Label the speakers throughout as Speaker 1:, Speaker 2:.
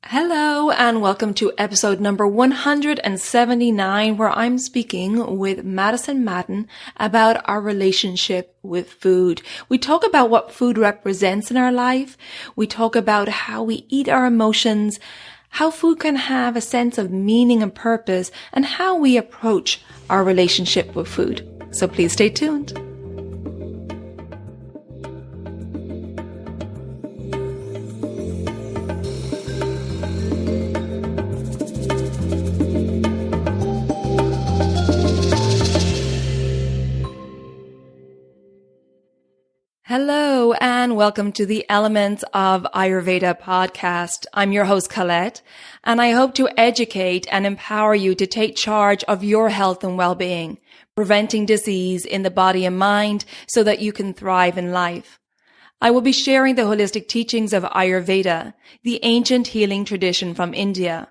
Speaker 1: Hello and welcome to episode number 179, where I'm speaking with Madison Madden about our relationship with food. We talk about what food represents in our life. We talk about how we eat our emotions, how food can have a sense of meaning and purpose, and how we approach our relationship with food. So please stay tuned. Hello and welcome to the Elements of Ayurveda podcast. I'm your host Colette, and I hope to educate and empower you to take charge of your health and well-being, preventing disease in the body and mind so that you can thrive in life. I will be sharing the holistic teachings of Ayurveda, the ancient healing tradition from India.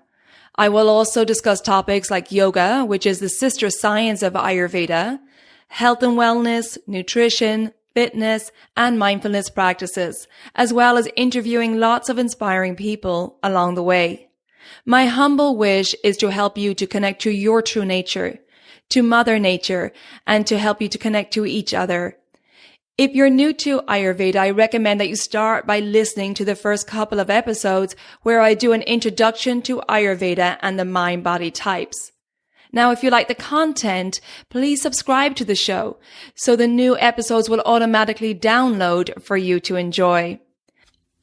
Speaker 1: I will also discuss topics like yoga, which is the sister science of Ayurveda, health and wellness, nutrition, fitness, and mindfulness practices, as well as interviewing lots of inspiring people along the way. My humble wish is to help you to connect to your true nature, to Mother Nature, and to help you to connect to each other. If you're new to Ayurveda, I recommend that you start by listening to the first couple of episodes where I do an introduction to Ayurveda and the mind-body types. Now, if you like the content, please subscribe to the show so the new episodes will automatically download for you to enjoy.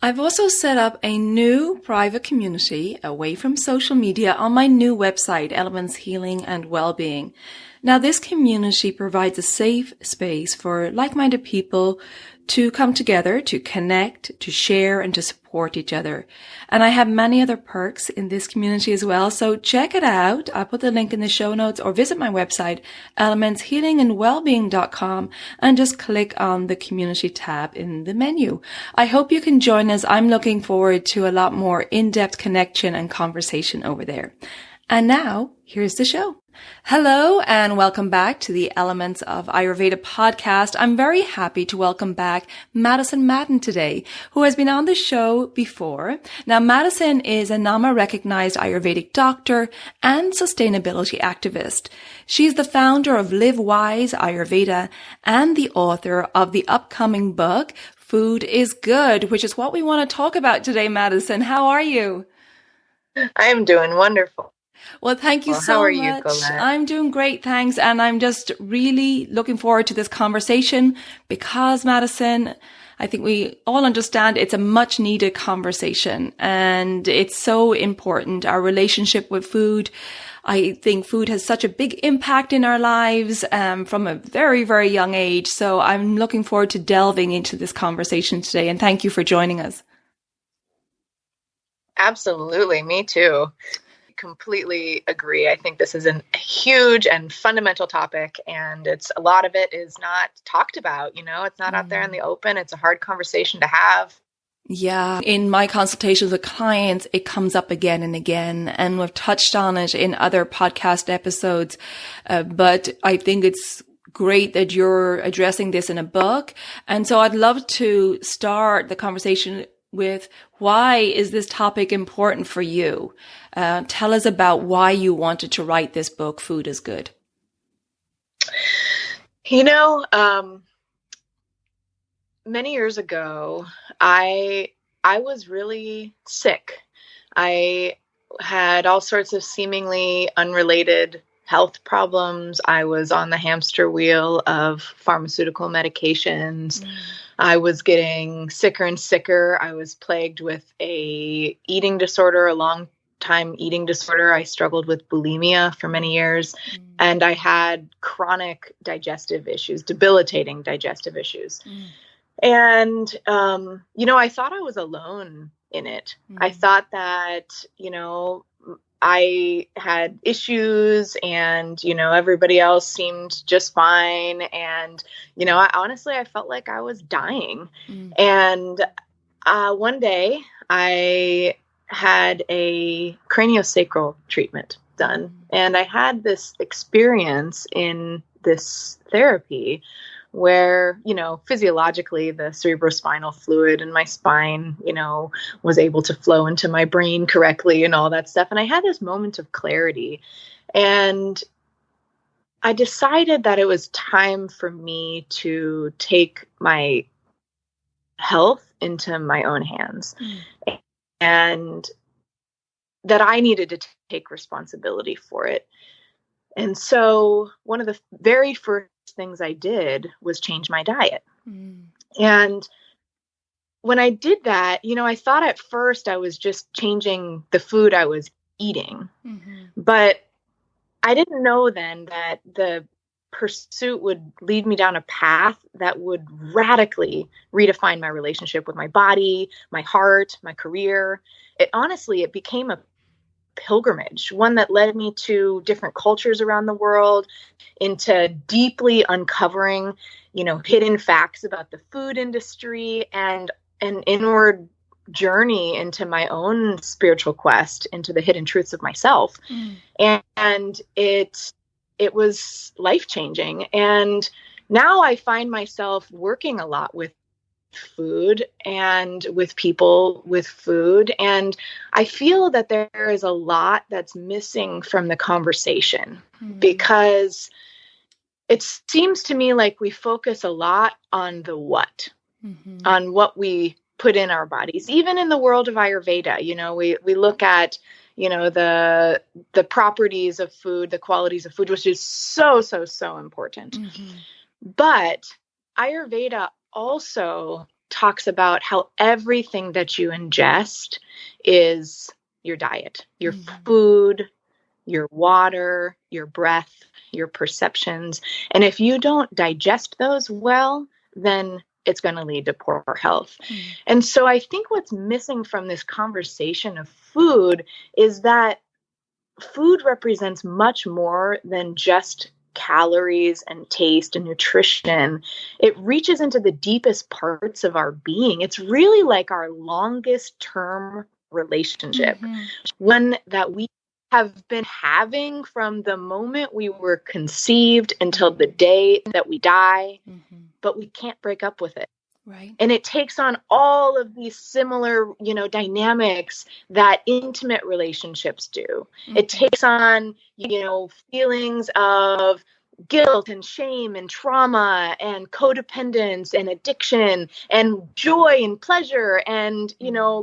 Speaker 1: I've also set up a new private community away from social media on my new website, Elements Healing and Wellbeing. Now, this community provides a safe space for like-minded people to come together, to connect, to share, and to support each other. And I have many other perks in this community as well, so check it out. I'll put the link in the show notes or visit my website, elementshealingandwellbeing.com, and just click on the community tab in the menu. I hope you can join us. I'm looking forward to a lot more in-depth connection and conversation over there. And now, here's the show. Hello and welcome back to the Elements of Ayurveda podcast. I'm very happy to welcome back Madison Madden today, who has been on the show before. Now, Madison is a NAMA-recognized Ayurvedic doctor and sustainability activist. She's the founder of Live Wise Ayurveda and the author of the upcoming book, Food is Good, which is what we want to talk about today, Madison. How are you?
Speaker 2: I'm doing wonderful.
Speaker 1: Well, thank you so
Speaker 2: much. How are
Speaker 1: you,
Speaker 2: Colette?
Speaker 1: I'm doing great, thanks. And I'm just really looking forward to this conversation because, Madison, I think we all understand it's a much needed conversation and it's so important. Our relationship with food. I think food has such a big impact in our lives from a very, very young age. So I'm looking forward to delving into this conversation today. And thank you for joining us.
Speaker 2: Absolutely. Me too. Completely agree. I think this is a huge and fundamental topic, and a lot of it is not talked about. It's not out there in the open. It's a hard conversation to have.
Speaker 1: Yeah. In my consultations with clients, it comes up again and again, and we've touched on it in other podcast episodes. But I think it's great that you're addressing this in a book. And so I'd love to start the conversation with why is this topic important for you? Tell us about why you wanted to write this book, Food is Good.
Speaker 2: Many years ago, I was really sick. I had all sorts of seemingly unrelated health problems. I was on the hamster wheel of pharmaceutical medications. I was getting sicker and sicker. I was plagued with a eating disorder, a long-time eating disorder. I struggled with bulimia for many years, and I had chronic digestive issues, debilitating digestive issues. And, I thought I was alone in it. I thought that, I had issues and, everybody else seemed just fine. And, I felt like I was dying. And one day I had a craniosacral treatment done. And I had this experience in this therapy where, physiologically the cerebrospinal fluid in my spine, was able to flow into my brain correctly and all that stuff. And I had this moment of clarity, and I decided that it was time for me to take my health into my own hands, and that I needed to take responsibility for it. And so one of the very first things I did was change my diet. And when I did that, I thought at first I was just changing the food I was eating, but I didn't know then that the pursuit would lead me down a path that would radically redefine my relationship with my body, my heart, my career. It became a pilgrimage, one that led me to different cultures around the world, into deeply uncovering, hidden facts about the food industry, and an inward journey into my own spiritual quest, into the hidden truths of myself. And it was life-changing. And now I find myself working a lot with food and with people with food. And I feel that there is a lot that's missing from the conversation, because it seems to me like we focus a lot on the what, on what we put in our bodies. Even in the world of Ayurveda, we look at, the properties of food, the qualities of food, which is so, so, so important. But Ayurveda also talks about how everything that you ingest is your diet, your food, your water, your breath, your perceptions. And if you don't digest those well, then it's going to lead to poor health. And so I think what's missing from this conversation of food is that food represents much more than just calories and taste and nutrition. It reaches into the deepest parts of our being. It's really like our longest term relationship, one that we have been having from the moment we were conceived until the day that we die, but we can't break up with it.
Speaker 1: Right.
Speaker 2: And it takes on all of these similar, dynamics that intimate relationships do. It takes on, feelings of guilt and shame and trauma and codependence and addiction and joy and pleasure and,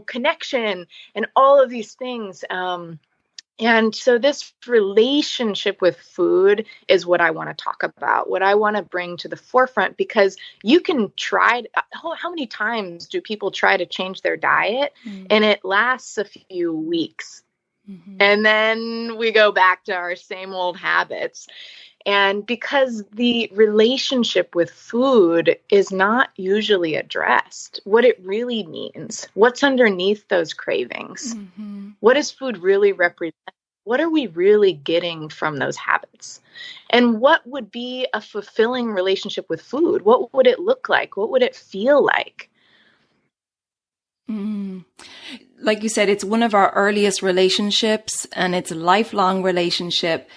Speaker 2: connection and all of these things. And so this relationship with food is what I want to talk about, what I want to bring to the forefront, because you can try. How many times do people try to change their diet and it lasts a few weeks? And then we go back to our same old habits. And because the relationship with food is not usually addressed, what it really means, what's underneath those cravings, what does food really represent? What are we really getting from those habits? And what would be a fulfilling relationship with food? What would it look like? What would it feel like?
Speaker 1: Like you said, it's one of our earliest relationships, and it's a lifelong relationship.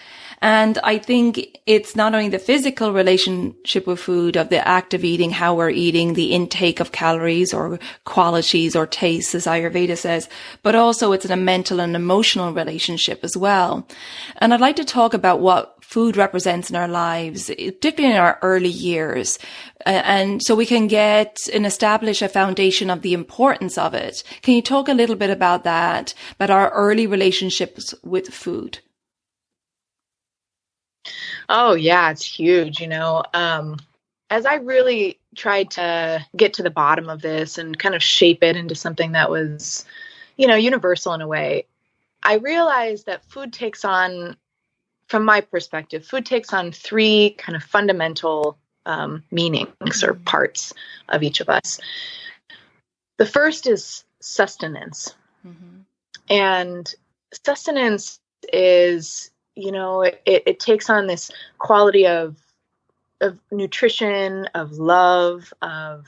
Speaker 1: And I think it's not only the physical relationship with food, of the act of eating, how we're eating, the intake of calories or qualities or tastes, as Ayurveda says, but also it's a mental and emotional relationship as well. And I'd like to talk about what food represents in our lives, particularly in our early years. And so we can get and establish a foundation of the importance of it. Can you talk a little bit about that, about our early relationships with food?
Speaker 2: Oh, yeah, it's huge. As I really tried to get to the bottom of this and kind of shape it into something that was, universal in a way, I realized that food takes on, from my perspective, food takes on three kind of fundamental meanings or parts of each of us. The first is sustenance. And sustenance is, it takes on this quality of nutrition, of love, of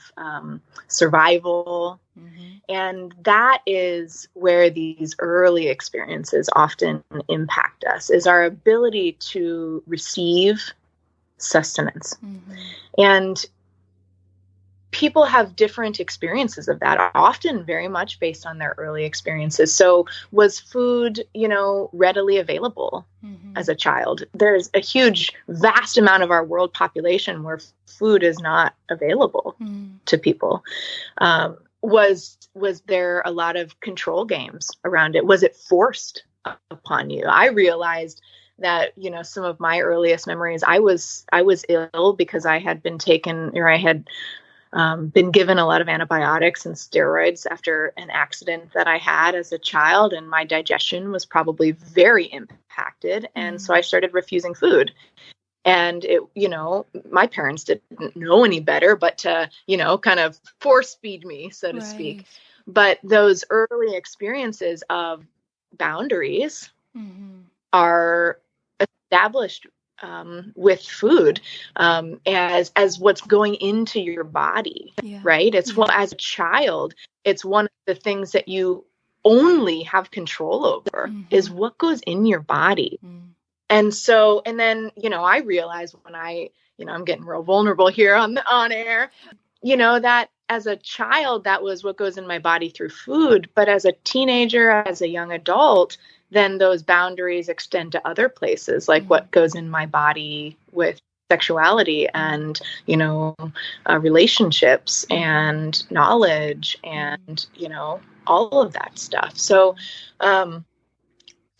Speaker 2: survival. And that is where these early experiences often impact us, is our ability to receive sustenance. And people have different experiences of that, often very much based on their early experiences. So was food, readily available as a child? There's a huge, vast amount of our world population where food is not available to people. Was there a lot of control games around it? Was it forced upon you? I realized that, some of my earliest memories, I was ill because I had been been given a lot of antibiotics and steroids after an accident that I had as a child, and my digestion was probably very impacted. And so I started refusing food. And it, my parents didn't know any better, but to, kind of force feed me, so to speak. But those early experiences of boundaries are established with food as what's going into your body, right? It's as a child, it's one of the things that you only have control over is what goes in your body. And then, I realized when I'm getting real vulnerable here on air, that as a child, that was what goes in my body through food. But as a teenager, as a young adult, then those boundaries extend to other places, like what goes in my body with sexuality and, relationships and knowledge and, all of that stuff. So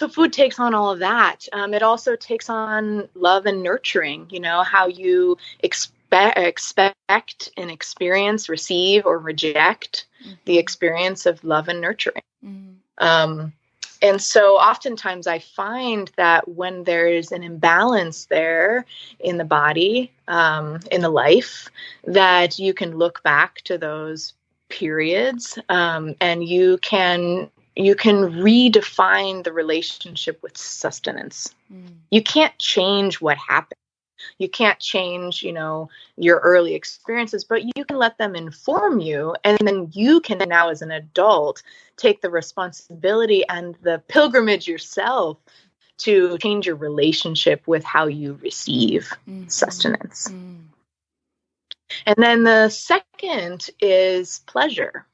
Speaker 2: food takes on all of that. It also takes on love and nurturing, how you expect and experience, receive, or reject the experience of love and nurturing. And so oftentimes I find that when there's an imbalance there in the body, in the life, that you can look back to those periods and you can redefine the relationship with sustenance. You can't change what happened. You can't change, your early experiences, but you can let them inform you. And then you can now, as an adult, take the responsibility and the pilgrimage yourself to change your relationship with how you receive sustenance. And then the second is pleasure.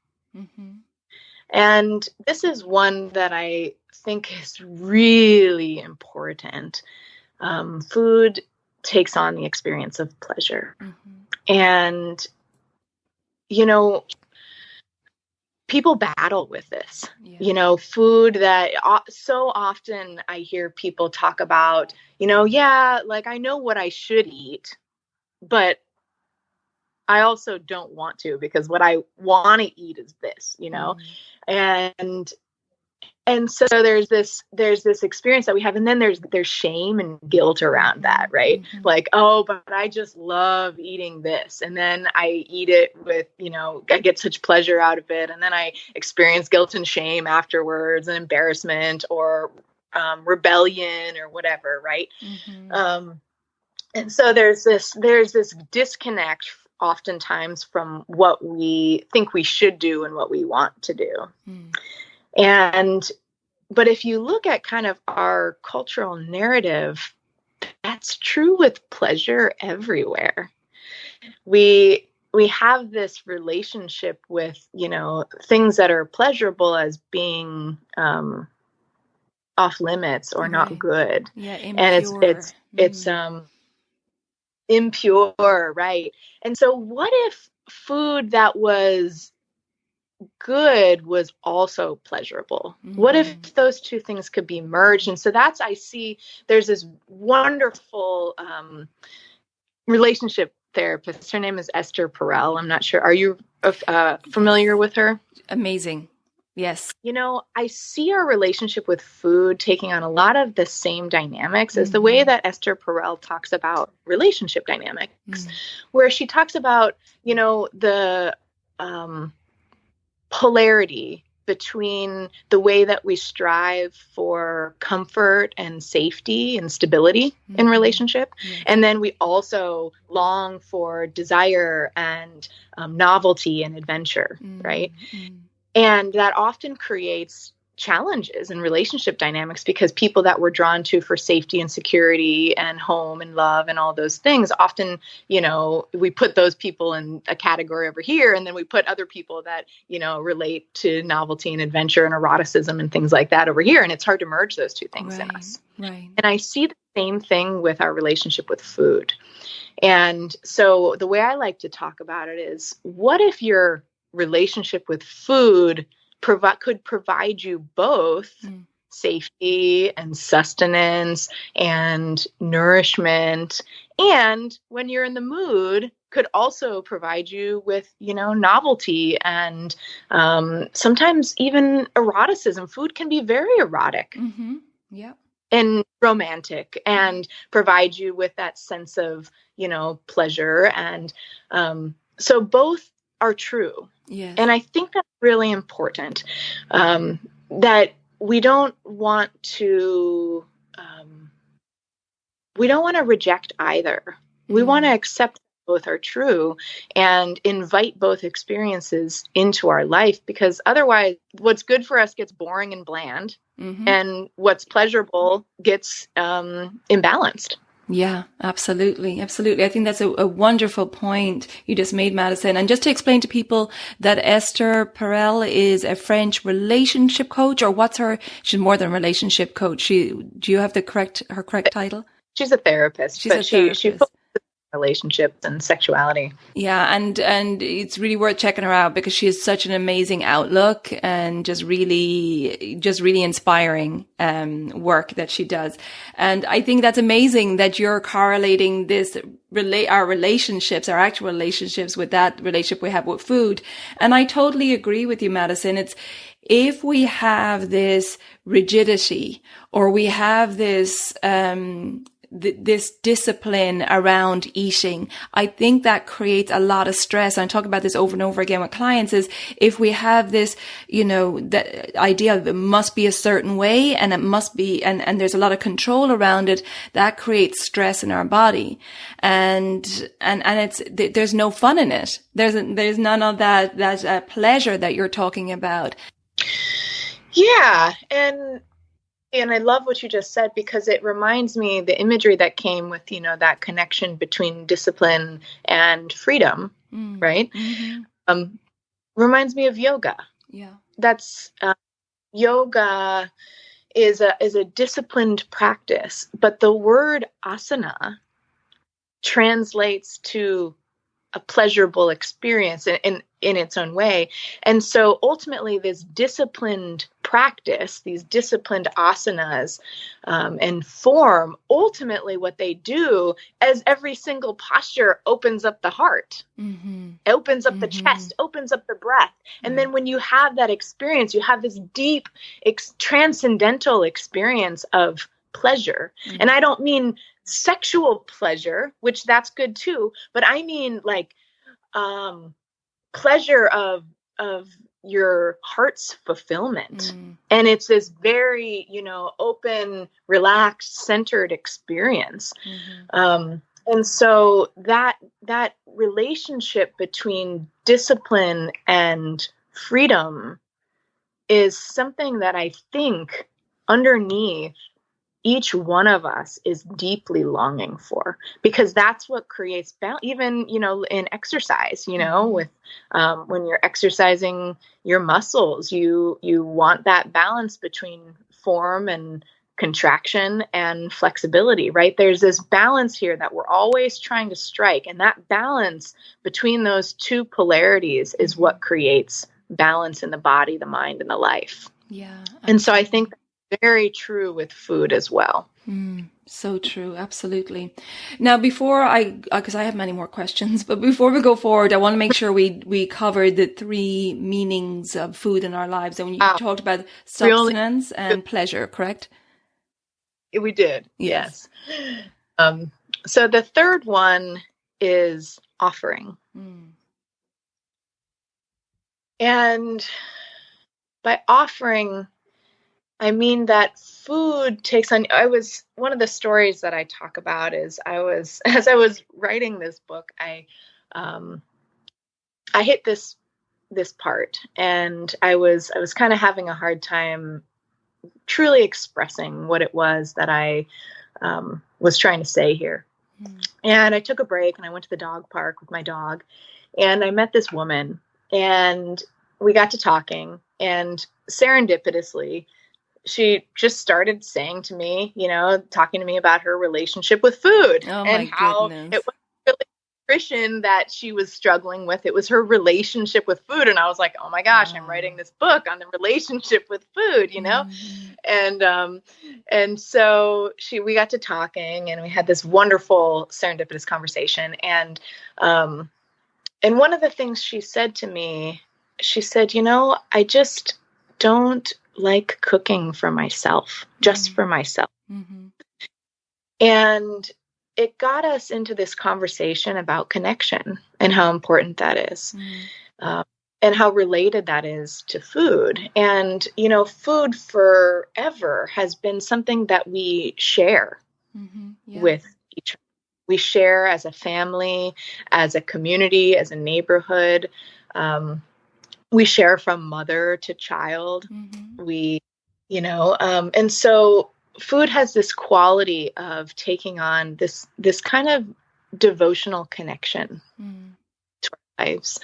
Speaker 2: And this is one that I think is really important. Food takes on the experience of pleasure. And, people battle with this. Food that so often I hear people talk about, like I know what I should eat, but I also don't want to because what I want to eat is this, And so there's this experience that we have, and then there's shame and guilt around that, right? Like, oh, but I just love eating this, and then I eat it with, I get such pleasure out of it, and then I experience guilt and shame afterwards, and embarrassment or rebellion or whatever, right? And so there's this disconnect oftentimes from what we think we should do and what we want to do. But if you look at kind of our cultural narrative, that's true with pleasure everywhere. We have this relationship with, things that are pleasurable as being off limits or not good.
Speaker 1: Impure.
Speaker 2: And it's impure, right? And so what if food that was good was also pleasurable? What if those two things could be merged? And so I see there's this wonderful relationship therapist. Her name is Esther Perel. I'm not sure. Are you familiar with her?
Speaker 1: Amazing. Yes.
Speaker 2: I see our relationship with food taking on a lot of the same dynamics as the way that Esther Perel talks about relationship dynamics, where she talks about, the polarity between the way that we strive for comfort and safety and stability in relationship. And then we also long for desire and novelty and adventure, right? And that often creates challenges in relationship dynamics, because people that we're drawn to for safety and security and home and love and all those things, often, we put those people in a category over here, and then we put other people that, relate to novelty and adventure and eroticism and things like that over here. And it's hard to merge those two things in us.
Speaker 1: Right.
Speaker 2: And I see the same thing with our relationship with food. And so the way I like to talk about it is, what if your relationship with food could provide you both safety and sustenance and nourishment, and when you're in the mood, could also provide you with, novelty and sometimes even eroticism. Food can be very erotic.
Speaker 1: Mm-hmm. Yeah.
Speaker 2: And romantic, and provide you with that sense of, pleasure. And so both are true.
Speaker 1: Yes.
Speaker 2: And I think that's really important, that we don't want to reject either. We want to accept both are true and invite both experiences into our life, because otherwise what's good for us gets boring and bland, and what's pleasurable gets imbalanced.
Speaker 1: Yeah, absolutely. Absolutely. I think that's a wonderful point you just made, Madison. And just to explain to people that Esther Perel is a French relationship coach, or she's more than a relationship coach. Do you have her correct title?
Speaker 2: She's a therapist, she focuses on relationships and sexuality.
Speaker 1: Yeah. And it's really worth checking her out, because she has such an amazing outlook and just really inspiring, work that she does. And I think that's amazing that you're correlating our actual relationships with that relationship we have with food. And I totally agree with you, Madison. It's, if we have this rigidity, or we have this, this discipline around eating, I think that creates a lot of stress. And I talk about this over and over again with clients, is if we have this, the idea of it must be a certain way, and it must be, and there's a lot of control around it, that creates stress in our body. And there's no fun in it. There's none of that pleasure that you're talking about.
Speaker 2: Yeah. And I love what you just said, because it reminds me the imagery that came with, that connection between discipline and freedom, right? Mm-hmm. Reminds me of yoga.
Speaker 1: Yeah.
Speaker 2: That's yoga is a disciplined practice, but the word asana translates to a pleasurable experience in its own way. And so ultimately this disciplined practice, these disciplined asanas and form, ultimately what they do is every single posture opens up the heart, opens up the chest, opens up the breath. And then when you have that experience, you have this deep transcendental experience of pleasure. And I don't mean sexual pleasure, which that's good too, but I mean like pleasure of your heart's fulfillment. And it's this very, open, relaxed, centered experience. And so that relationship between discipline and freedom is something that I think underneath each one of us is deeply longing for, because that's what creates even, in exercise, with when you're exercising your muscles, you want that balance between form and contraction and flexibility, right? There's this balance here that we're always trying to strike. And that balance between those two polarities is what creates balance in the body, the mind, and the life.
Speaker 1: Yeah.
Speaker 2: And so I think very true with food as well.
Speaker 1: So true. Absolutely. Now, because I have many more questions, but before we go forward, I want to make sure we cover the three meanings of food in our lives. And when you talked about sustenance and pleasure, correct?
Speaker 2: We did. Yes. So the third one is offering. And by offering, I mean that food takes on, one of the stories that I talk about is as I was writing this book, I hit this part, and I was kind of having a hard time truly expressing what it was that I was trying to say here. And I took a break and I went to the dog park with my dog, and I met this woman, and we got to talking, and serendipitously, she just started saying to me, talking to me about her relationship with food and how it was really nutrition that she was struggling with. It was her relationship with food. And I was like, oh my gosh, I'm writing this book on the relationship with food, And so we got to talking, and we had this wonderful serendipitous conversation. And one of the things she said to me, she said, I just don't like cooking for myself, just for myself. And it got us into this conversation about connection and how important that is, and how related that is to food. And, food forever has been something that we share with each other. We share as a family, as a community, as a neighborhood. We share from mother to child. And so food has this quality of taking on this kind of devotional connection to our lives.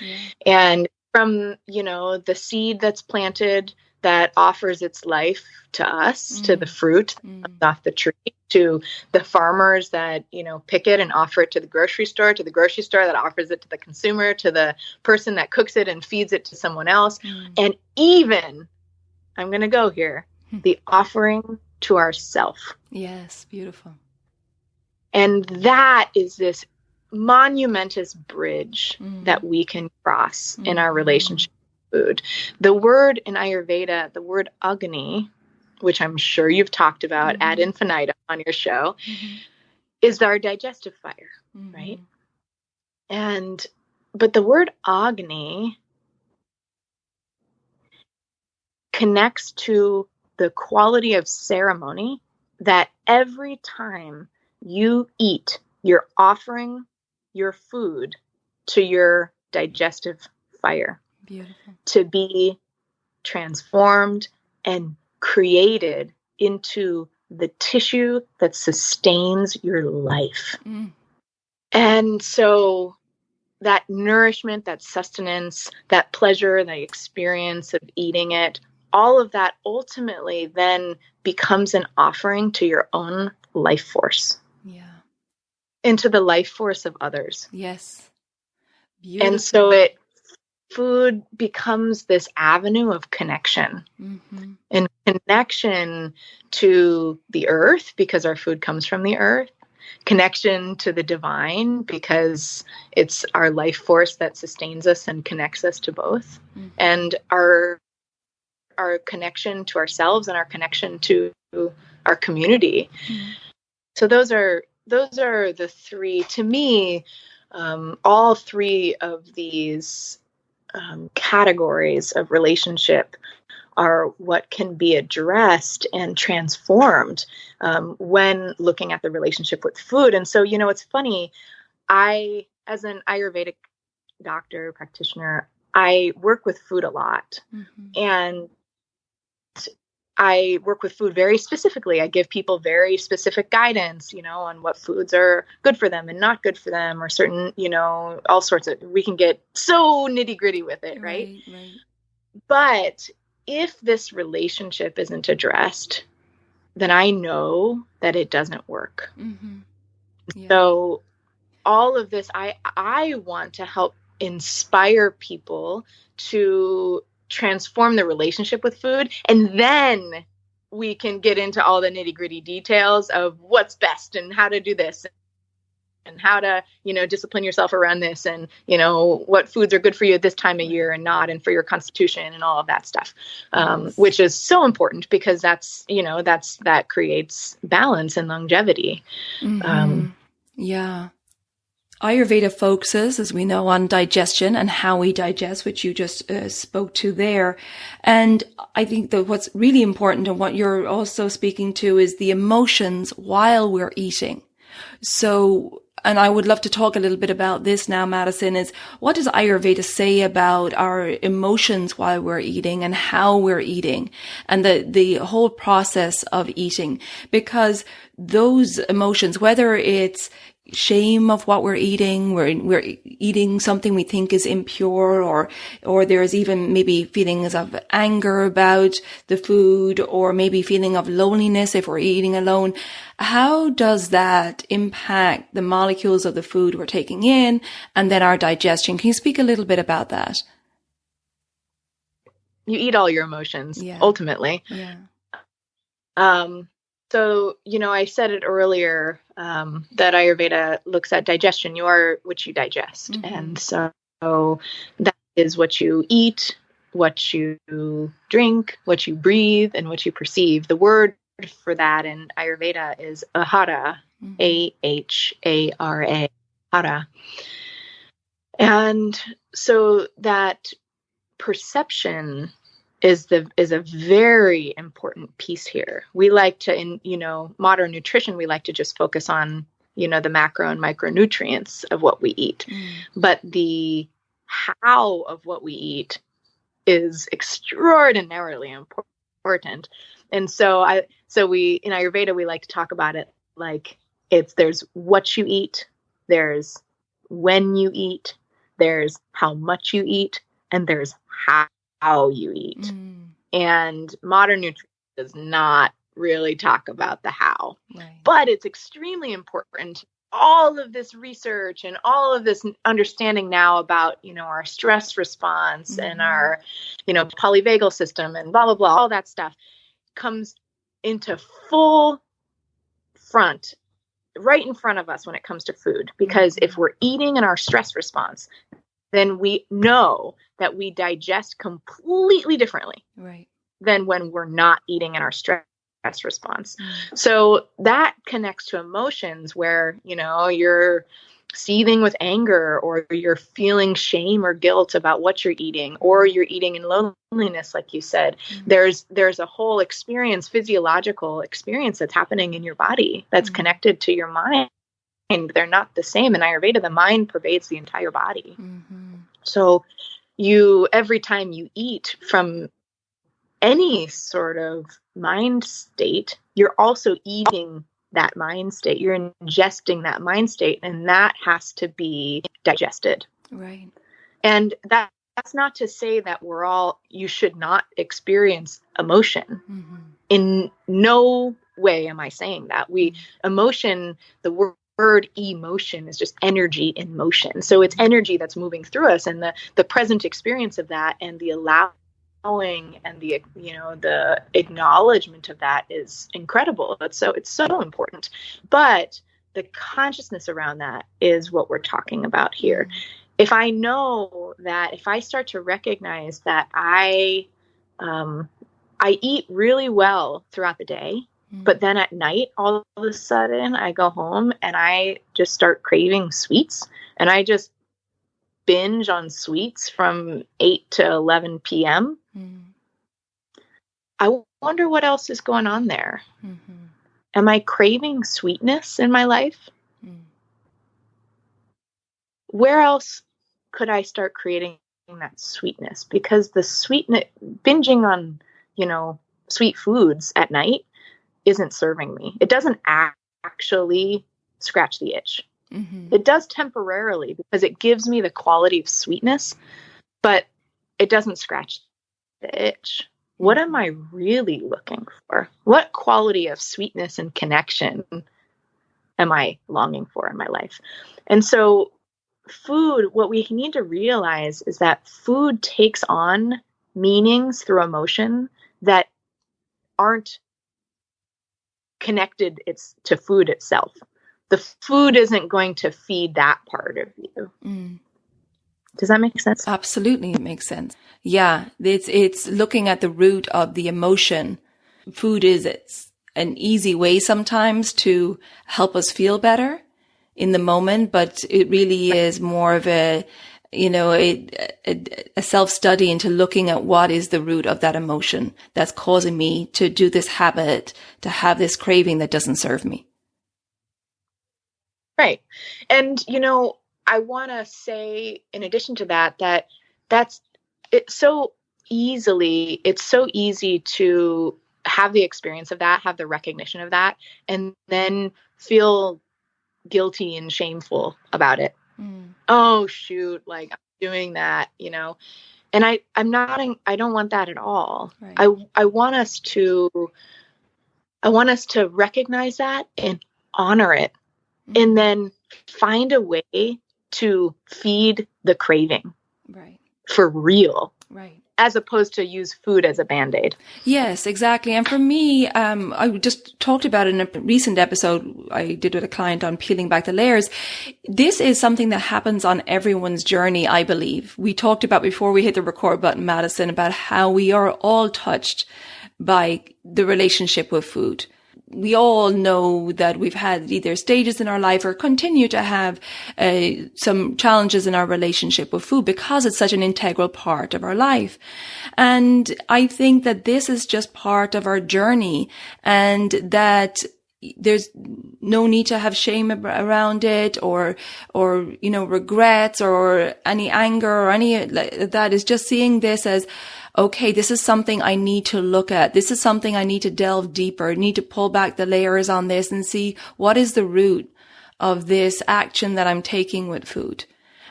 Speaker 2: And from, the seed that's planted that offers its life to us, to the fruit off the tree, to the farmers that, pick it and offer it to the grocery store that offers it to the consumer, to the person that cooks it and feeds it to someone else. And even, I'm going to go here, the offering to ourself.
Speaker 1: Yes, beautiful.
Speaker 2: And that is this monumentous bridge that we can cross in our relationship with food. The word in Ayurveda, the word Agni, which I'm sure you've talked about ad infinitum on your show, is our digestive fire, right? But the word Agni connects to the quality of ceremony that every time you eat, you're offering your food to your digestive fire.
Speaker 1: Beautiful. To
Speaker 2: be transformed and created into the tissue that sustains your life. And so that nourishment, that sustenance, that pleasure, the experience of eating it, all of that ultimately then becomes an offering to your own life force. Yeah. Into the life force of others.
Speaker 1: Yes. Beautiful.
Speaker 2: And so food becomes this avenue of connection, and connection to the earth, because our food comes from the earth, connection to the divine, because it's our life force that sustains us and connects us to both, and our connection to ourselves and our connection to our community. So those are the three, to me, all three of these categories of relationship are what can be addressed and transformed when looking at the relationship with food. And so, it's funny, as an Ayurvedic doctor, practitioner, I work with food a lot. And I work with food very specifically. I give people very specific guidance, on what foods are good for them and not good for them, or certain, all sorts of, we can get so nitty gritty with it. Right. But if this relationship isn't addressed, then I know that it doesn't work. Yeah. So all of this, I want to help inspire people to transform the relationship with food, and then we can get into all the nitty-gritty details of what's best and how to do this and how to, discipline yourself around this, and, what foods are good for you at this time of year and not, and for your constitution and all of that stuff, which is so important, because that creates balance and longevity.
Speaker 1: Yeah. Ayurveda focuses, as we know, on digestion and how we digest, which you just spoke to there. And I think that what's really important, and what you're also speaking to, is the emotions while we're eating. So and I would love to talk a little bit about this now, Madison, is what does Ayurveda say about our emotions while we're eating and how we're eating and the whole process of eating? Because those emotions, whether it's shame of what we're eating, we're eating something we think is impure, or there's even maybe feelings of anger about the food, or maybe feeling of loneliness if we're eating alone. How does that impact the molecules of the food we're taking in and then our digestion? Can you speak a little bit about that?
Speaker 2: You eat all your emotions, ultimately.
Speaker 1: Yeah.
Speaker 2: So, I said it earlier, that Ayurveda looks at digestion. You are what you digest. Mm-hmm. And so that is what you eat, what you drink, what you breathe, and what you perceive. The word for that in Ayurveda is ahara, mm-hmm. A-H-A-R-A, ahara. And so that perception is a very important piece here. We like to, in modern nutrition, we like to just focus on, the macro and micronutrients of what we eat. But the how of what we eat is extraordinarily important. And so we, in Ayurveda, we like to talk about it like there's what you eat, there's when you eat, there's how much you eat, and there's how you eat. And modern nutrition does not really talk about the how, right. But it's extremely important. All of this research and all of this understanding now about, our stress response and our, polyvagal system and blah, blah, blah, all that stuff comes into full front, right in front of us when it comes to food. Because if we're eating in our stress response, then we know that we digest completely differently, right, than when we're not eating in our stress response. So that connects to emotions where, you're seething with anger, or you're feeling shame or guilt about what you're eating, or you're eating in loneliness, like you said. There's a whole experience, physiological experience that's happening in your body that's connected to your mind. And they're not the same. In Ayurveda, the mind pervades the entire body. So every time you eat from any sort of mind state, you're also eating that mind state. You're ingesting that mind state, and that has to be digested. Right. And that's not to say that you should not experience emotion. In no way am I saying that. Emotion, the word emotion is just energy in motion. So it's energy that's moving through us, and the present experience of that and the allowing and the acknowledgement of that is incredible. It's so important. But the consciousness around that is what we're talking about here. If I know that, if I start to recognize that I eat really well throughout the day, but then at night, all of a sudden, I go home and I just start craving sweets, and I just binge on sweets from 8 to 11 p.m. I wonder what else is going on there. Am I craving sweetness in my life? Where else could I start creating that sweetness? Because the sweetness, binging on, sweet foods at night isn't serving me. It doesn't actually scratch the itch. It does temporarily because it gives me the quality of sweetness, but it doesn't scratch the itch. What am I really looking for? What quality of sweetness and connection am I longing for in my life? And so food, what we need to realize is that food takes on meanings through emotion that aren't connected to food itself. The food isn't going to feed that part of you. Does that make sense?
Speaker 1: Absolutely, it makes sense. Yeah, it's looking at the root of the emotion. Food it's an easy way sometimes to help us feel better in the moment, but it really is more of a self-study into looking at what is the root of that emotion that's causing me to do this habit, to have this craving that doesn't serve me.
Speaker 2: Right. And, I want to say, in addition to that, that's it's so it's so easy to have the experience of that, have the recognition of that, and then feel guilty and shameful about it. Oh, shoot, like I'm doing that, and I don't want that at all.
Speaker 1: Right.
Speaker 2: I want us to recognize that and honor it, and then find a way to feed the craving.
Speaker 1: Right.
Speaker 2: For real.
Speaker 1: Right.
Speaker 2: As opposed to use food as a Band-Aid.
Speaker 1: Yes, exactly. And for me, I just talked about it in a recent episode I did with a client on peeling back the layers. This is something that happens on everyone's journey, I believe. We talked about before we hit the record button, Madison, about how we are all touched by the relationship with food. We all know that we've had either stages in our life or continue to have some challenges in our relationship with food because it's such an integral part of our life. And I think that this is just part of our journey, and that there's no need to have shame around it or regrets or any anger or any like that. Is just seeing this as, okay, this is something I need to look at. This is something I need to delve deeper. I need to pull back the layers on this and see what is the root of this action that I'm taking with food,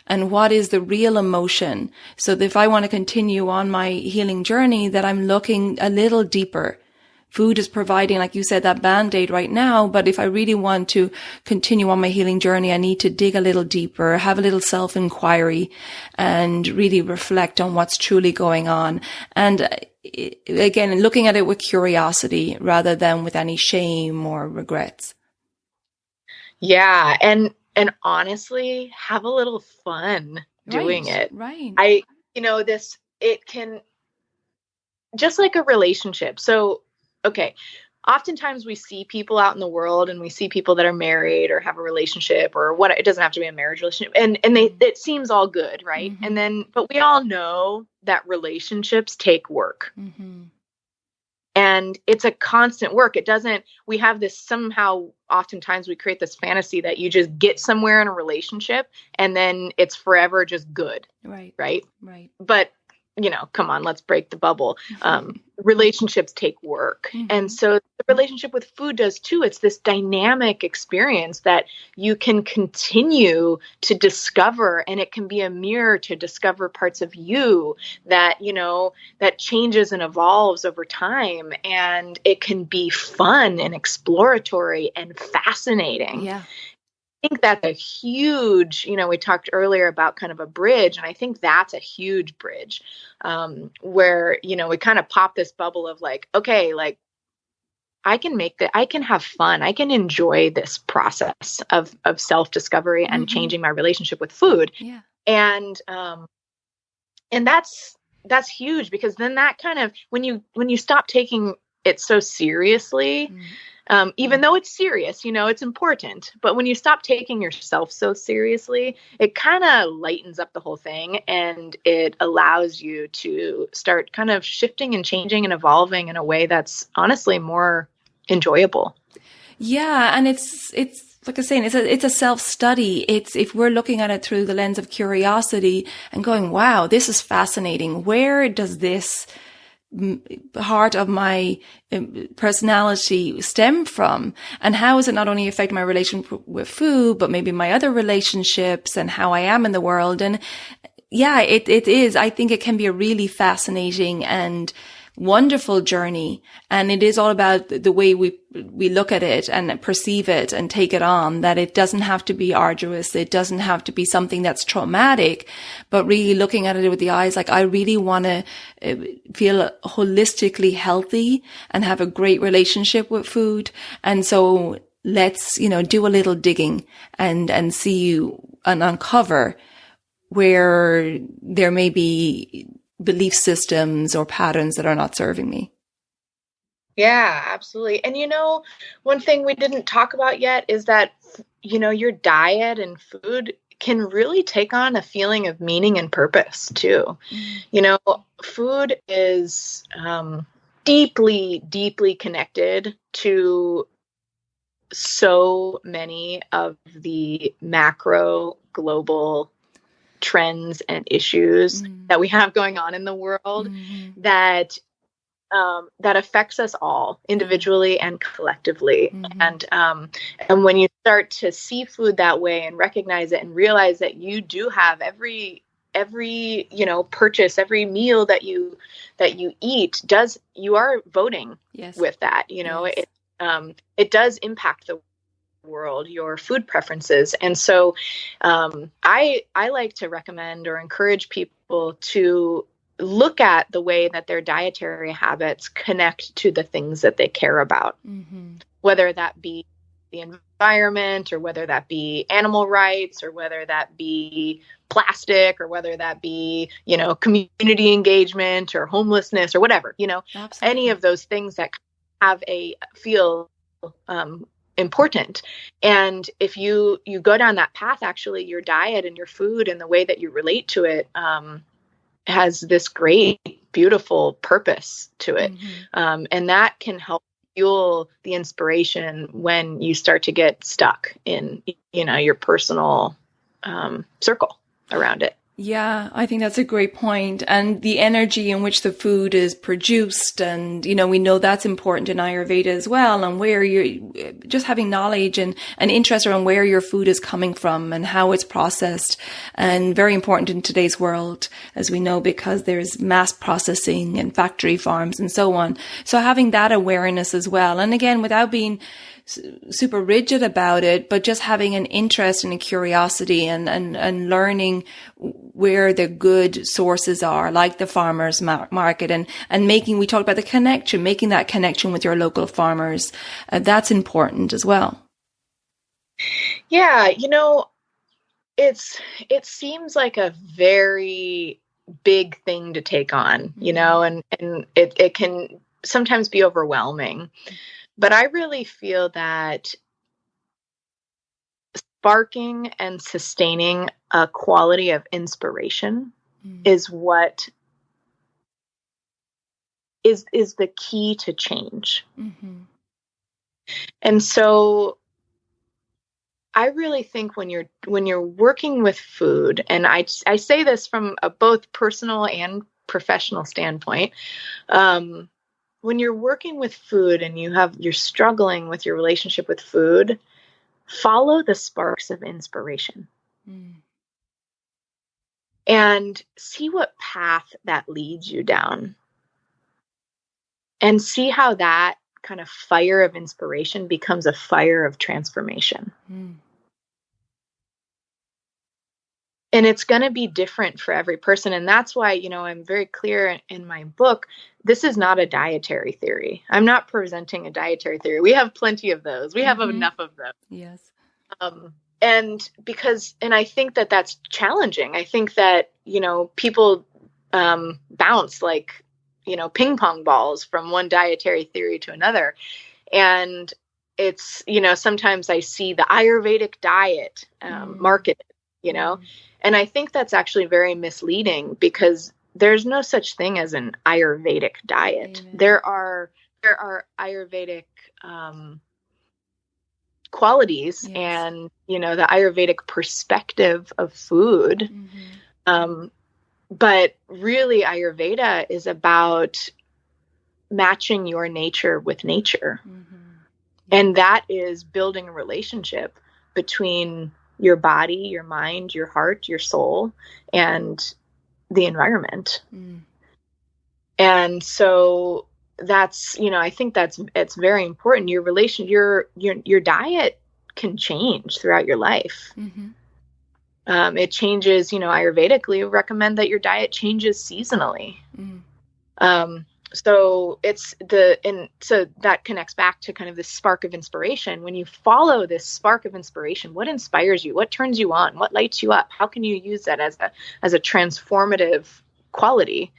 Speaker 1: and what is the real emotion. So that if I want to continue on my healing journey, that I'm looking a little deeper. Food is providing, like you said, that Band-Aid right now. But if I really want to continue on my healing journey, I need to dig a little deeper, have a little self-inquiry, and really reflect on what's truly going on. And again, looking at it with curiosity rather than with any shame or regrets.
Speaker 2: Yeah. And honestly, have a little fun doing it.
Speaker 1: Right.
Speaker 2: It can, just like a relationship. So, okay, oftentimes we see people out in the world, and we see people that are married or have a relationship or what. It doesn't have to be a marriage relationship, and it seems all good, right?
Speaker 1: Mm-hmm.
Speaker 2: And then, but we all know that relationships take work, and it's a constant work. We have this somehow. Oftentimes we create this fantasy that you just get somewhere in a relationship and then it's forever just good, right? But come on, let's break the bubble. Relationships take work. And so the relationship with food does too. It's this dynamic experience that you can continue to discover, and it can be a mirror to discover parts of you that, that changes and evolves over time. And it can be fun and exploratory and fascinating.
Speaker 1: Yeah.
Speaker 2: I think that's a huge, we talked earlier about kind of a bridge, and I think that's a huge bridge where, we kind of pop this bubble of like, okay, like I can have fun. I can enjoy this process of self-discovery and changing my relationship with food.
Speaker 1: Yeah.
Speaker 2: And that's huge, because then that kind of, when you stop taking it so seriously, even though it's serious, it's important. But when you stop taking yourself so seriously, it kind of lightens up the whole thing, and it allows you to start kind of shifting and changing and evolving in a way that's honestly more enjoyable.
Speaker 1: Yeah. And it's like I was saying, it's a self-study. It's, if we're looking at it through the lens of curiosity and going, wow, this is fascinating. Where does this heart of my personality stem from, and how is it not only affecting my relationship with food, but maybe my other relationships and how I am in the world? And yeah, it is. I think it can be a really fascinating and wonderful journey. And it is all about the way we look at it and perceive it and take it on, that it doesn't have to be arduous. It doesn't have to be something that's traumatic, but really looking at it with the eyes, like, I really want to feel holistically healthy and have a great relationship with food. And so let's, do a little digging and see and uncover where there may be belief systems or patterns that are not serving me.
Speaker 2: Yeah, absolutely. And one thing we didn't talk about yet is that, your diet and food can really take on a feeling of meaning and purpose too. Food is deeply, deeply connected to so many of the macro global trends and issues that we have going on in the world that that affects us all individually and collectively. And when you start to see food that way and recognize it and realize that you do have every purchase, every meal that you eat you are voting with that, it does impact the world, your food preferences. And so I like to recommend or encourage people to look at the way that their dietary habits connect to the things that they care about, whether that be the environment, or whether that be animal rights, or whether that be plastic, or whether that be, community engagement or homelessness or whatever, any of those things that have feel important. And if you go down that path, actually your diet and your food and the way that you relate to it has this great, beautiful purpose to it. And that can help fuel the inspiration when you start to get stuck in, your personal circle around it.
Speaker 1: Yeah, I think that's a great point. And the energy in which the food is produced. And, we know that's important in Ayurveda as well. And where you're just having knowledge and interest around where your food is coming from and how it's processed. And very important in today's world, as we know, because there's mass processing and factory farms and so on. So having that awareness as well. And again, without being super rigid about it, but just having an interest and a curiosity and learning where the good sources are, like the farmers market, and we talked about the connection, making that connection with your local farmers. That's important as well.
Speaker 2: Yeah. It seems like a very big thing to take on, and it can sometimes be overwhelming. But I really feel that sparking and sustaining a quality of inspiration is what is the key to change. And so I really think when you're working with food, and I say this from a both personal and professional standpoint, when you're working with food and you're struggling with your relationship with food, follow the sparks of inspiration and see what path that leads you down, and see how that kind of fire of inspiration becomes a fire of transformation. And it's going to be different for every person. And that's why, I'm very clear in my book, this is not a dietary theory. I'm not presenting a dietary theory. We have plenty of those. We have enough of them.
Speaker 1: Yes.
Speaker 2: And I think that that's challenging. I think that, people bounce like, ping pong balls from one dietary theory to another. And it's, sometimes I see the Ayurvedic diet marketed, and I think that's actually very misleading, because there's no such thing as an Ayurvedic diet. Amen. There are Ayurvedic qualities and, the Ayurvedic perspective of food. But really Ayurveda is about matching your nature with nature. And that is building a relationship between your body, your mind, your heart, your soul, and the environment. And so that's, I think it's very important. Your your diet can change throughout your life. It changes, Ayurvedically, we recommend that your diet changes seasonally. So so that connects back to kind of this spark of inspiration. When you follow this spark of inspiration, what inspires you? What turns you on? What lights you up? How can you use that as a transformative quality?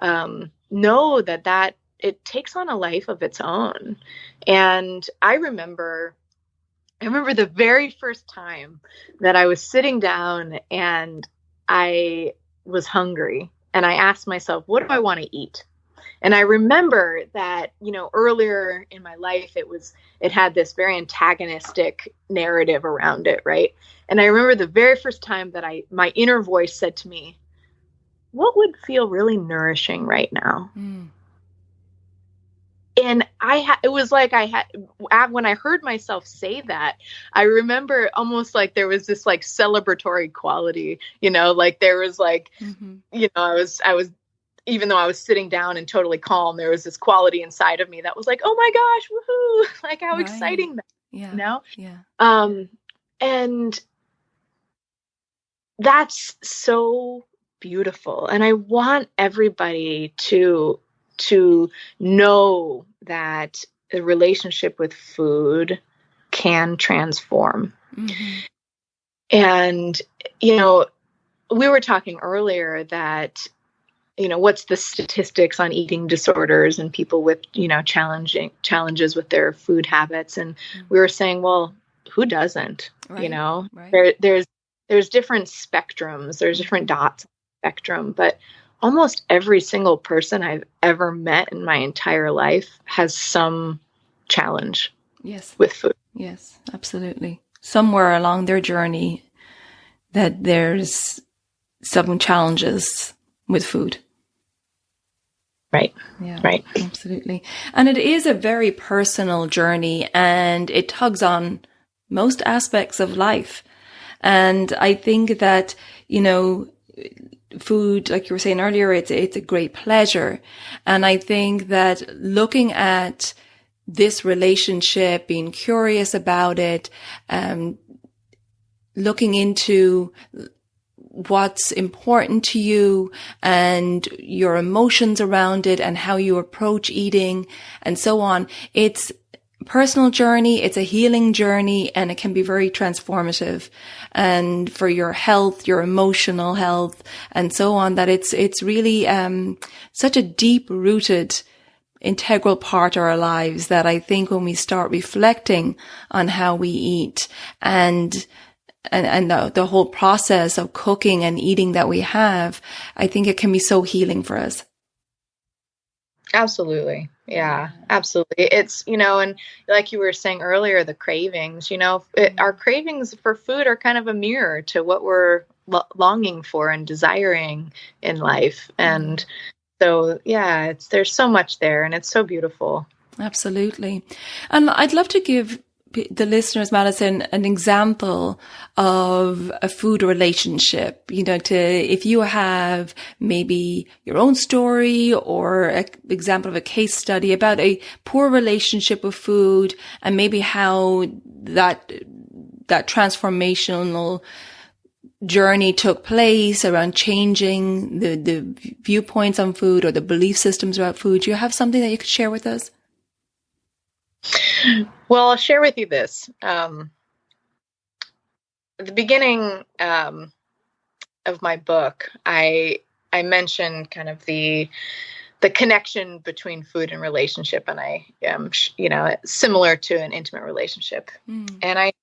Speaker 2: Know that it takes on a life of its own. And I remember the very first time that I was sitting down and I was hungry, and I asked myself, what do I want to eat? And I remember that, earlier in my life, it had this very antagonistic narrative around it, right? And I remember the very first time that my inner voice said to me, what would feel really nourishing right now? And it was like when I heard myself say that, I remember almost like there was this like celebratory quality, like there was like, I was, even though I was sitting down and totally calm, there was this quality inside of me that was like, oh my gosh, woohoo, like how exciting that,
Speaker 1: Yeah.
Speaker 2: And that's so beautiful. And I want everybody to know that the relationship with food can transform. And, we were talking earlier that, what's the statistics on eating disorders and people with, challenges with their food habits. And we were saying, well, who doesn't,
Speaker 1: Right.
Speaker 2: There's different spectrums, there's different dots on the spectrum, but almost every single person I've ever met in my entire life has some challenge with food.
Speaker 1: Yes, absolutely. Somewhere along their journey that there's some challenges with food.
Speaker 2: Right.
Speaker 1: Yeah,
Speaker 2: right.
Speaker 1: Absolutely. And it is a very personal journey, and it tugs on most aspects of life. And I think that, food, like you were saying earlier, it's a great pleasure. And I think that looking at this relationship, being curious about it, looking into what's important to you and your emotions around it and how you approach eating and so on. It's a personal journey. It's a healing journey, and it can be very transformative and for your health, your emotional health and so on, that it's really, such a deep rooted integral part of our lives that I think when we start reflecting on how we eat and the whole process of cooking and eating that we have, I think it can be so healing for us.
Speaker 2: Absolutely. Yeah, absolutely. It's, and like you were saying earlier, the cravings, our cravings for food are kind of a mirror to what we're longing for and desiring in life. And so, yeah, there's so much there, and it's so beautiful.
Speaker 1: Absolutely. And I'd love to give the listeners, Madison, an example of a food relationship, if you have maybe your own story or an example of a case study about a poor relationship with food and maybe how that transformational journey took place around changing the viewpoints on food or the belief systems about food. Do you have something that you could share with us?
Speaker 2: Well, I'll share with you this. At the beginning of my book, I mentioned kind of the connection between food and relationship, and I am, similar to an intimate relationship. And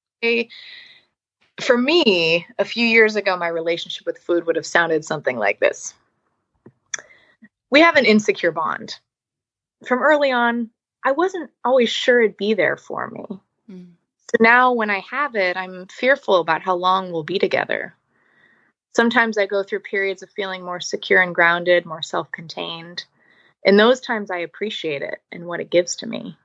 Speaker 2: for me, a few years ago, my relationship with food would have sounded something like this. We have an insecure bond. From early on, I wasn't always sure it'd be there for me. So now when I have it, I'm fearful about how long we'll be together. Sometimes I go through periods of feeling more secure and grounded, more self-contained. In those times, I appreciate it and what it gives to me.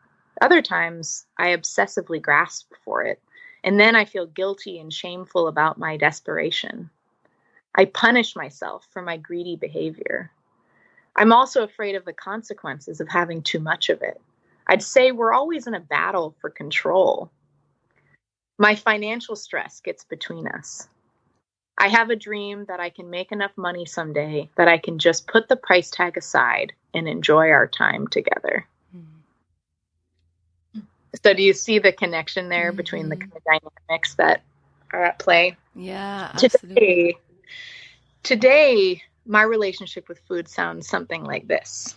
Speaker 2: Other times, I obsessively grasp for it, and then I feel guilty and shameful about my desperation. I punish myself for my greedy behavior. I'm also afraid of the consequences of having too much of it. I'd say we're always in a battle for control. My financial stress gets between us. I have a dream that I can make enough money someday that I can just put the price tag aside and enjoy our time together. So do you see the connection there between the kind of dynamics that are at play?
Speaker 1: Yeah, absolutely.
Speaker 2: Today, my relationship with food sounds something like this.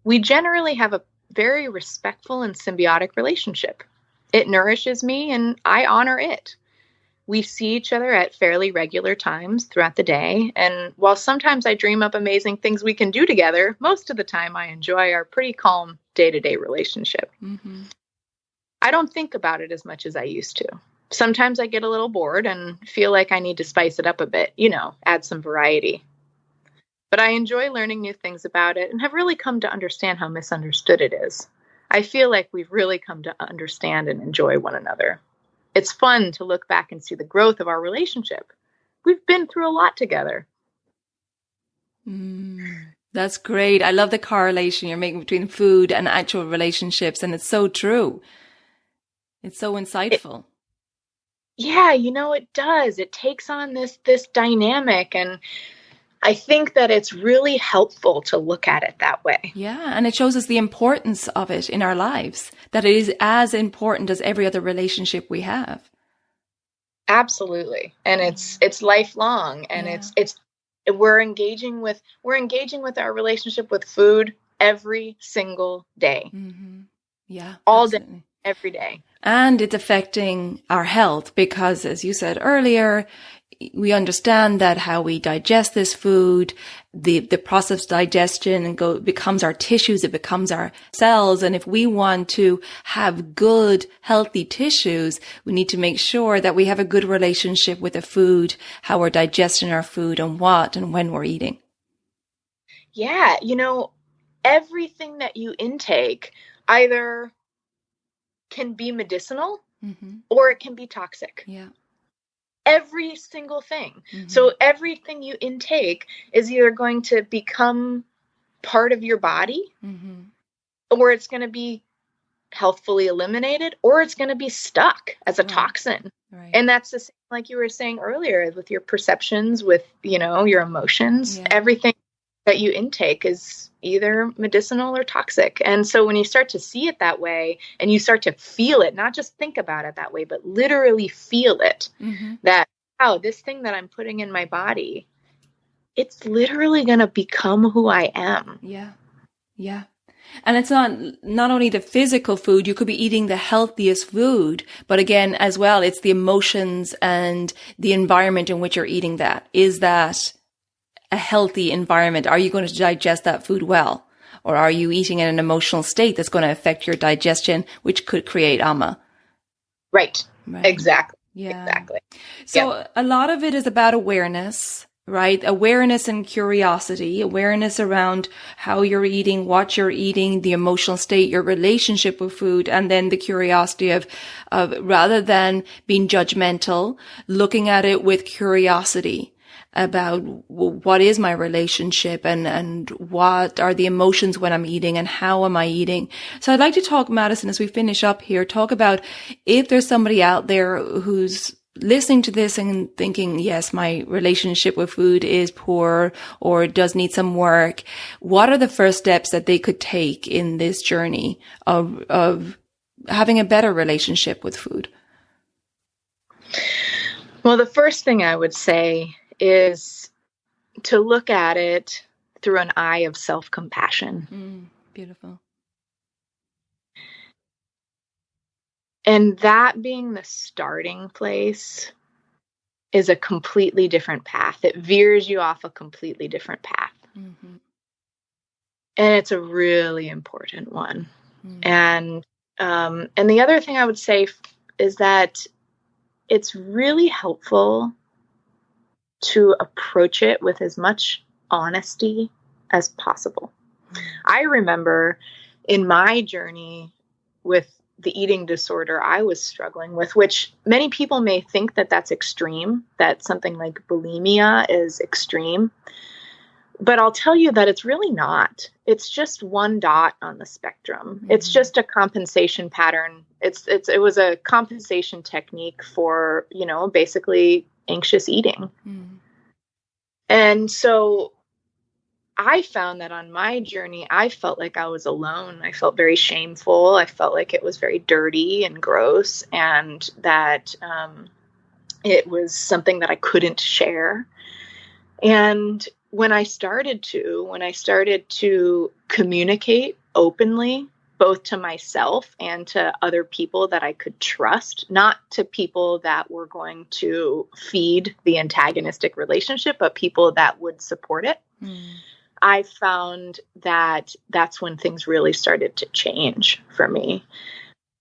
Speaker 2: We generally have a very respectful and symbiotic relationship. It nourishes me and I honor it. We see each other at fairly regular times throughout the day. And while sometimes I dream up amazing things we can do together, most of the time I enjoy our pretty calm day-to-day relationship. Mm-hmm. I don't think about it as much as I used to. Sometimes I get a little bored and feel like I need to spice it up a bit, add some variety. But I enjoy learning new things about it and have really come to understand how misunderstood it is. I feel like we've really come to understand and enjoy one another. It's fun to look back and see the growth of our relationship. We've been through a lot together.
Speaker 1: That's great. I love the correlation you're making between food and actual relationships, and it's so true. It's so insightful.
Speaker 2: It does. It takes on this dynamic, and I think that it's really helpful to look at it that way.
Speaker 1: Yeah, and it shows us the importance of it in our lives, that it is as important as every other relationship we have.
Speaker 2: Absolutely. And it's lifelong, and we're engaging with our relationship with food every single day.
Speaker 1: Mm-hmm. Yeah.
Speaker 2: All
Speaker 1: absolutely.
Speaker 2: Day, every day.
Speaker 1: And it's affecting our health because, as you said earlier, we understand that how we digest this food, the process of digestion becomes our tissues, it becomes our cells. And if we want to have good, healthy tissues, we need to make sure that we have a good relationship with the food, how we're digesting our food and what and when we're eating.
Speaker 2: Yeah. Everything that you intake either can be medicinal or it can be toxic.
Speaker 1: Yeah.
Speaker 2: Every single thing. Mm-hmm. So everything you intake is either going to become part of your body or it's going to be healthfully eliminated or it's going to be stuck as a toxin. Right. And that's the same, like you were saying earlier, with your perceptions, with, your emotions, everything that you intake is either medicinal or toxic. And so when you start to see it that way and you start to feel it, not just think about it that way, but literally feel it, that, this thing that I'm putting in my body, it's literally going to become who I am.
Speaker 1: Yeah. Yeah. And it's not only the physical food, you could be eating the healthiest food, but again, as well, it's the emotions and the environment in which you're eating that. Is that a healthy environment? Are you going to digest that food well? Or are you eating in an emotional state that's going to affect your digestion, which could create ama?
Speaker 2: Right. Exactly.
Speaker 1: Yeah.
Speaker 2: Exactly.
Speaker 1: So a lot of it is about awareness, right? Awareness and curiosity, awareness around how you're eating, what you're eating, the emotional state, your relationship with food, and then the curiosity of rather than being judgmental, looking at it with curiosity about what is my relationship and what are the emotions when I'm eating and how am I eating. So I'd like to talk, Madison, as we finish up here, talk about if there's somebody out there who's listening to this and thinking, yes, my relationship with food is poor or does need some work. What are the first steps that they could take in this journey of having a better relationship with food?
Speaker 2: Well, the first thing I would say is to look at it through an eye of self-compassion.
Speaker 1: Beautiful.
Speaker 2: And that being the starting place is a completely different path. It veers you off a completely different path. And it's a really important one. And the other thing I would say is that it's really helpful to approach it with as much honesty as possible. I remember in my journey with the eating disorder I was struggling with, which many people may think that that's extreme, that something like bulimia is extreme. But I'll tell you that it's really not. It's just one dot on the spectrum. It's just a compensation pattern. It was a compensation technique for, basically anxious eating. And so I found that on my journey, I felt like I was alone. I felt very shameful. I felt like it was very dirty and gross, and that it was something that I couldn't share. And when I started to communicate openly both to myself and to other people that I could trust, not to people that were going to feed the antagonistic relationship, but people that would support it. I found that that's when things really started to change for me.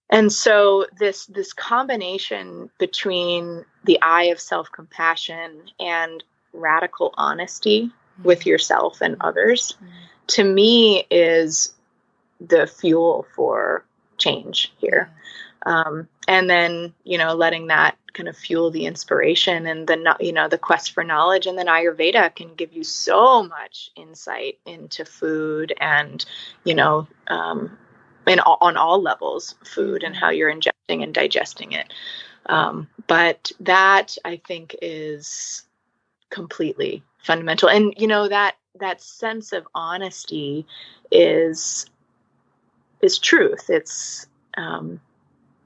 Speaker 2: And so this combination between the eye of self-compassion and radical honesty with yourself and others, to me, is the fuel for change here. And then, letting that kind of fuel the inspiration and the quest for knowledge. And then Ayurveda can give you so much insight into food and, on all levels, food and how you're ingesting and digesting it. But that, I think, is completely fundamental. And, that sense of honesty is truth. It's,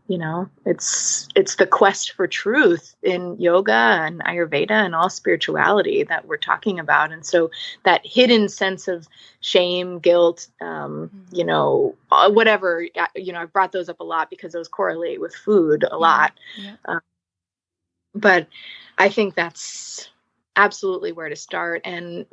Speaker 2: it's the quest for truth in yoga and Ayurveda and all spirituality that we're talking about. And so that hidden sense of shame, guilt, whatever, I've brought those up a lot because those correlate with food a lot. But I think that's absolutely where to start, and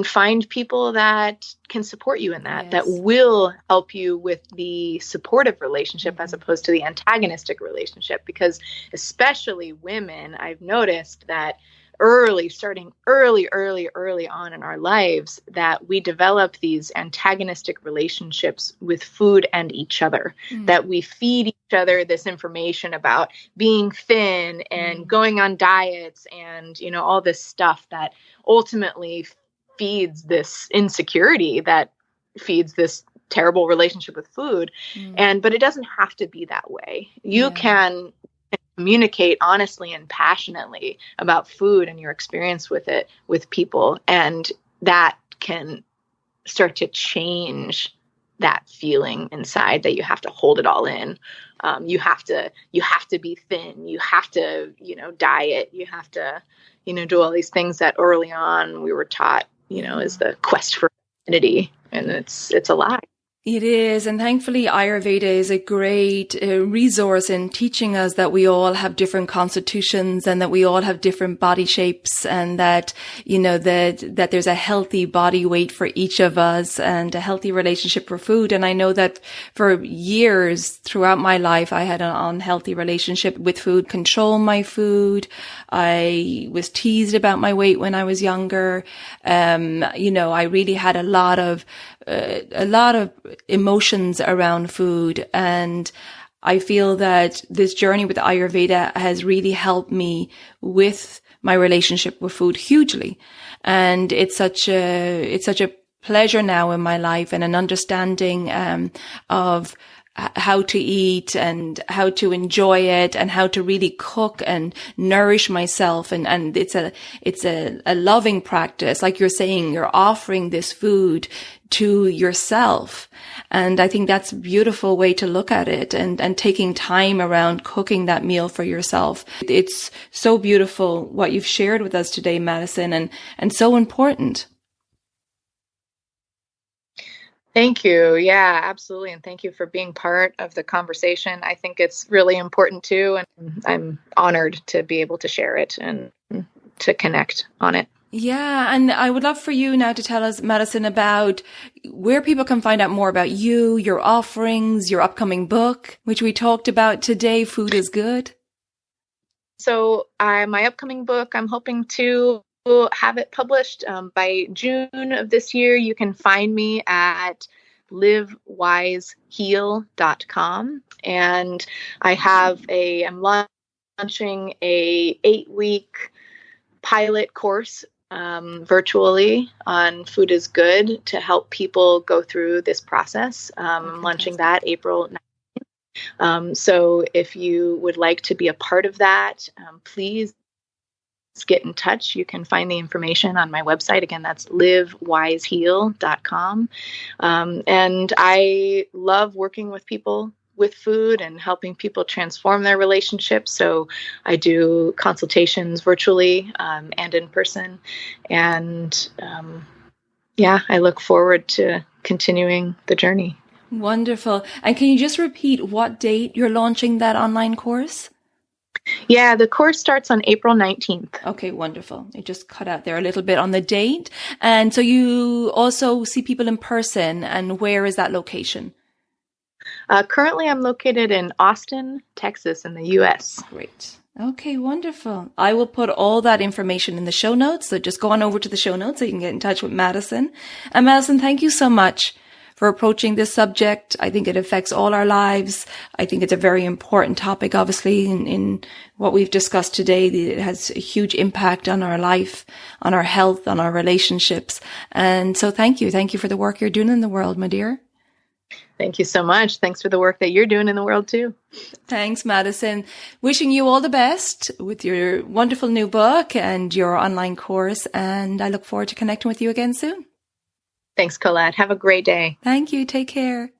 Speaker 2: find people that can support you in that, that will help you with the supportive relationship as opposed to the antagonistic relationship. Because especially women, I've noticed that starting early on in our lives, that we develop these antagonistic relationships with food and each other, that we feed each other this information about being thin and going on diets and, all this stuff that ultimately feeds this insecurity, that feeds this terrible relationship with food. But it doesn't have to be that way. You can communicate honestly and passionately about food and your experience with it with people, and that can start to change that feeling inside that you have to hold it all in. You have to be thin, you have to diet, you have to do all these things that early on we were taught is the quest for identity, and it's a lie.
Speaker 1: It is. And thankfully, Ayurveda is a great resource in teaching us that we all have different constitutions and that we all have different body shapes, and that, that there's a healthy body weight for each of us and a healthy relationship for food. And I know that for years throughout my life, I had an unhealthy relationship with food, control my food. I was teased about my weight when I was younger. I really had a lot of emotions around food. And I feel that this journey with Ayurveda has really helped me with my relationship with food hugely. And it's such a pleasure now in my life, and an understanding, of how to eat and how to enjoy it and how to really cook and nourish myself. And it's a loving practice. Like you're saying, you're offering this food to yourself. And I think that's a beautiful way to look at it, and taking time around cooking that meal for yourself. It's so beautiful what you've shared with us today, Madison, and so important.
Speaker 2: Thank you. Yeah, absolutely. And thank you for being part of the conversation. I think it's really important too. And I'm honored to be able to share it and to connect on it.
Speaker 1: Yeah. And I would love for you now to tell us, Madison, about where people can find out more about you, your offerings, your upcoming book, which we talked about today, Food is Good.
Speaker 2: So my upcoming book, I'm hoping to have it published by June of this year. You can find me at livewiseheal.com. And I'm launching a 8-week pilot course virtually on Food is Good to help people go through this process. I'm launching that April 9th. So if you would like to be a part of that, please get in touch. You can find the information on my website. Again, that's livewiseheal.com. And I love working with people with food and helping people transform their relationships. So I do consultations virtually and in person. And I look forward to continuing the journey.
Speaker 1: Wonderful. And can you just repeat what date you're launching that online course?
Speaker 2: Yeah, the course starts on April 19th.
Speaker 1: Okay, wonderful. It just cut out there a little bit on the date. And so you also see people in person, and where is that location?
Speaker 2: Currently, I'm located in Austin, Texas, in the U.S.
Speaker 1: Great. Okay, wonderful. I will put all that information in the show notes. So just go on over to the show notes so you can get in touch with Madison. And Madison, thank you so much for approaching this subject. I think it affects all our lives. I think it's a very important topic, obviously, in what we've discussed today. It has a huge impact on our life, on our health, on our relationships. And so thank you. Thank you for the work you're doing in the world, my dear.
Speaker 2: Thank you so much. Thanks for the work that you're doing in the world too.
Speaker 1: Thanks, Madison. Wishing you all the best with your wonderful new book and your online course. And I look forward to connecting with you again soon.
Speaker 2: Thanks, Colette. Have a great day.
Speaker 1: Thank you. Take care.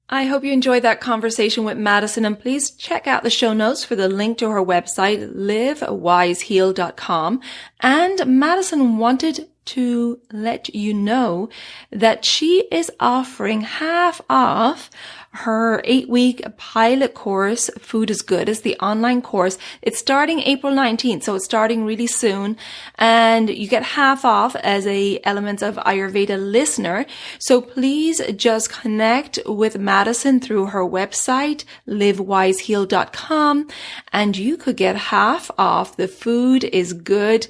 Speaker 1: I hope you enjoyed that conversation with Madison, and please check out the show notes for the link to her website, livewiseheal.com. And Madison wanted to let you know that she is offering half off her 8-week pilot course, Food is Good. It's the online course. It's starting April 19th, so it's starting really soon. And you get half off as a Elements of Ayurveda listener. So please just connect with Madison through her website, livewiseheal.com, and you could get half off the Food is Good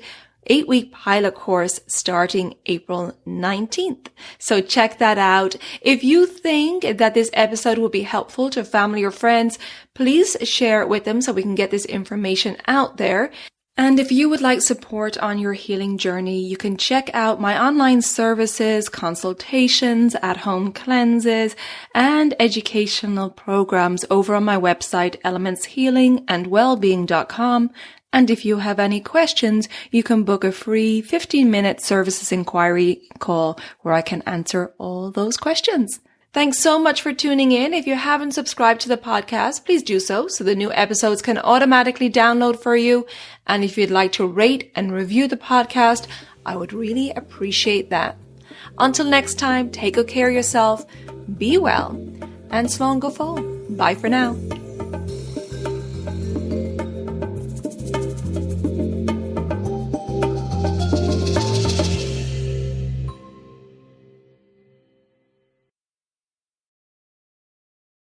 Speaker 1: 8-week pilot course starting April 19th. So check that out. If you think that this episode will be helpful to family or friends, please share it with them so we can get this information out there. And if you would like support on your healing journey, you can check out my online services, consultations, at-home cleanses, and educational programs over on my website, elementshealingandwellbeing.com. And if you have any questions, you can book a free 15-minute Services Enquiry call where I can answer all those questions. Thanks so much for tuning in. If you haven't subscribed to the podcast, please do so the new episodes can automatically download for you. And if you'd like to rate and review the podcast, I would really appreciate that. Until next time, take good care of yourself, be well, and Svan Gofal. Bye for now.